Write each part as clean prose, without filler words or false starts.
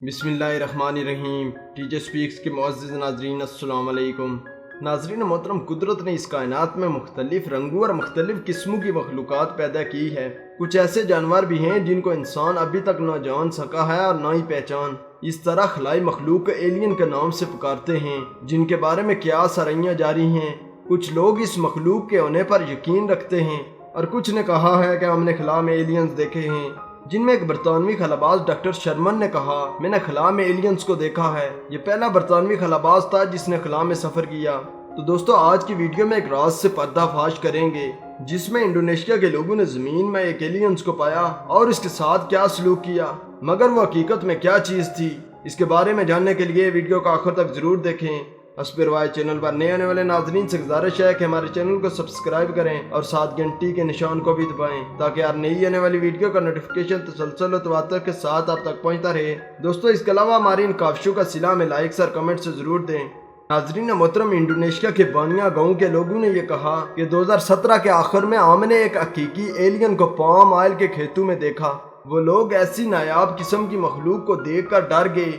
بسم اللہ الرحمن الرحیم۔ ٹیچر سپیکس کے معزز ناظرین السلام علیکم۔ ناظرین محترم، قدرت نے اس کائنات میں مختلف رنگوں اور مختلف قسموں کی مخلوقات پیدا کی ہے۔ کچھ ایسے جانور بھی ہیں جن کو انسان ابھی تک نہ جان سکا ہے اور نہ ہی پہچان۔ اس طرح خلائی مخلوق کو ایلین کے نام سے پکارتے ہیں، جن کے بارے میں قیاس آرائیاں جاری ہیں۔ کچھ لوگ اس مخلوق کے ہونے پر یقین رکھتے ہیں اور کچھ نے کہا ہے کہ ہم نے خلا میں ایلینز دیکھے ہیں، جن میں ایک برطانوی خلاباز ڈاکٹر شرمن نے کہا، میں نے خلا میں ایلینز کو دیکھا ہے۔ یہ پہلا برطانوی خلاباز تھا جس نے خلا میں سفر کیا۔ تو دوستو، آج کی ویڈیو میں ایک راز سے پردہ فاش کریں گے، جس میں انڈونیشیا کے لوگوں نے زمین میں ایک ایلینز کو پایا اور اس کے ساتھ کیا سلوک کیا، مگر وہ حقیقت میں کیا چیز تھی۔ اس کے بارے میں جاننے کے لیے ویڈیو کو آخر تک ضرور دیکھیں۔ اسپیروائے چینل پر نئے آنے والے ناظرین سے گزارش ہے کہ ہمارے چینل کو سبسکرائب کریں اور ساتھ گھنٹی کے نشان کو بھی دبائیں تاکہ ہر نئی آنے والی ویڈیو کا نوٹیفیکیشن تسلسل و تواتر کے ساتھ آپ تک پہنچتا رہے۔ دوستو، اس کے علاوہ ہماری ان کاوشوں کا صلہ میں لائکس اور کمنٹ سے ضرور دیں۔ ناظرین محترم، انڈونیشیا کے بانیا گاؤں کے لوگوں نے یہ کہا کہ 2017 کے آخر میں ہم نے ایک حقیقی ایلین کو پام آئل کے کھیتوں میں دیکھا۔ وہ لوگ ایسی نایاب قسم کی مخلوق کو دیکھ کر ڈر گئے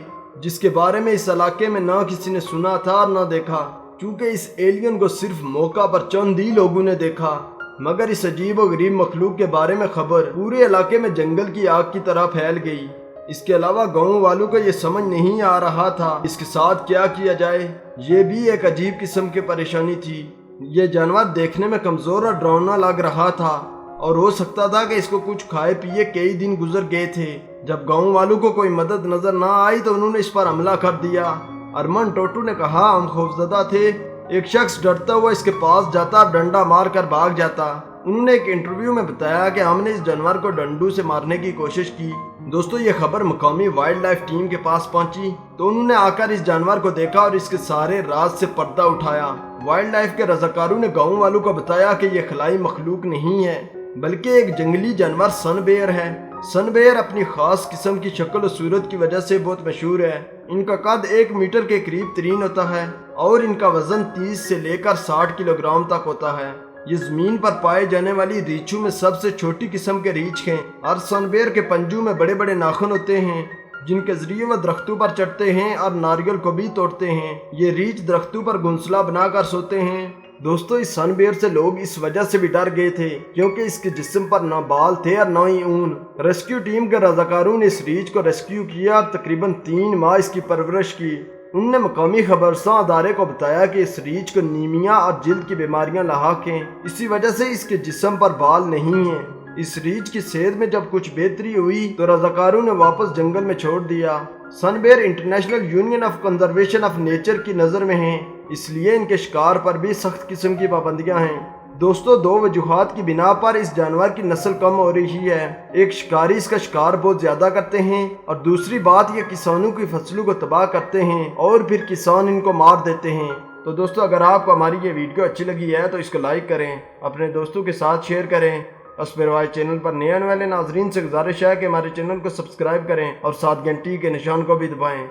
جس کے بارے میں اس علاقے میں نہ کسی نے سنا تھا اور نہ دیکھا، کیونکہ اس ایلین کو صرف موقع پر چند ہی لوگوں نے دیکھا۔ مگر اس عجیب و غریب مخلوق کے بارے میں خبر پورے علاقے میں جنگل کی آگ کی طرح پھیل گئی۔ اس کے علاوہ گاؤں والوں کو یہ سمجھ نہیں آ رہا تھا اس کے ساتھ کیا کیا جائے۔ یہ بھی ایک عجیب قسم کی پریشانی تھی۔ یہ جانور دیکھنے میں کمزور اور ڈراؤنا لگ رہا تھا اور ہو سکتا تھا کہ اس کو کچھ کھائے پیے کئی دن گزر گئے تھے۔ جب گاؤں والوں کو کوئی مدد نظر نہ آئی تو انہوں نے اس پر حملہ کر دیا۔ ارمن ٹوٹو نے کہا، ہم خوفزدہ تھے۔ ایک شخص ڈرتا ہوا اس کے پاس جاتا اور ڈنڈا مار کر بھاگ جاتا۔ انہوں نے ایک انٹرویو میں بتایا کہ ہم نے اس جانور کو ڈنڈوں سے مارنے کی کوشش کی۔ دوستو، یہ خبر مقامی وائلڈ لائف ٹیم کے پاس پہنچی تو انہوں نے آ کر اس جانور کو دیکھا اور اس کے سارے راز سے پردہ اٹھایا۔ وائلڈ لائف کے رضاکاروں نے گاؤں والوں کو بتایا کہ یہ خلائی مخلوق نہیں ہے بلکہ ایک جنگلی جانور سن بیئر ہے۔ سن بیئر اپنی خاص قسم کی شکل و صورت کی وجہ سے بہت مشہور ہے۔ ان کا قد 1 میٹر کے قریب ترین ہوتا ہے اور ان کا وزن 30 سے لے کر 60 کلو گرام تک ہوتا ہے۔ یہ زمین پر پائے جانے والی ریچھوں میں سب سے چھوٹی قسم کے ریچھ ہیں اور سن بیئر کے پنجوں میں بڑے بڑے ناخن ہوتے ہیں جن کے ذریعے وہ درختوں پر چڑھتے ہیں اور ناریل کو بھی توڑتے ہیں۔ یہ ریچھ درختوں پر گھونسلہ بنا کر سوتے ہیں۔ دوستو، اس سن بیئر سے لوگ اس وجہ سے بھی ڈر گئے تھے کیونکہ اس کے جسم پر نہ بال تھے اور نہ ہی اون۔ ریسکیو ٹیم کے رضاکاروں نے اس ریچھ کو ریسکیو کیا اور تقریباً 3 ماہ اس کی پرورش کی۔ انہوں نے مقامی خبرساں ادارے کو بتایا کہ اس ریچھ کو نیمیا اور جلد کی بیماریاں لاحق ہیں، اسی وجہ سے اس کے جسم پر بال نہیں ہیں۔ اس ریچھ کی صحت میں جب کچھ بہتری ہوئی تو رضاکاروں نے واپس جنگل میں چھوڑ دیا۔ Sun bear International Union of Conservation of Nature کی نظر میں ہیں، اس لیے ان کے شکار پر بھی سخت قسم کی پابندیاں ہیں۔ دوستو، 2 وجوہات کی بنا پر اس جانور کی نسل کم ہو رہی ہے۔ ایک، شکاری اس کا شکار بہت زیادہ کرتے ہیں اور دوسری بات، یہ کسانوں کی فصلوں کو تباہ کرتے ہیں اور پھر کسان ان کو مار دیتے ہیں۔ تو دوستو، اگر آپ کو ہماری یہ ویڈیو اچھی لگی ہے تو اس کو لائک کریں، اپنے دوستوں کے ساتھ شیئر کریں۔ اسپیروائے چینل پر نئے آنے والے ناظرین سے گزارش ہے کہ ہمارے چینل کو سبسکرائب کریں اور ساتھ گھنٹی کے نشان کو بھی دبائیں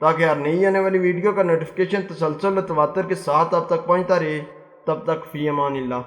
تاکہ ہر نئی آنے والی ویڈیو کا نوٹیفیکیشن تسلسل و تواتر کے ساتھ آپ تک پہنچتا رہے۔ تب تک فی امان اللہ۔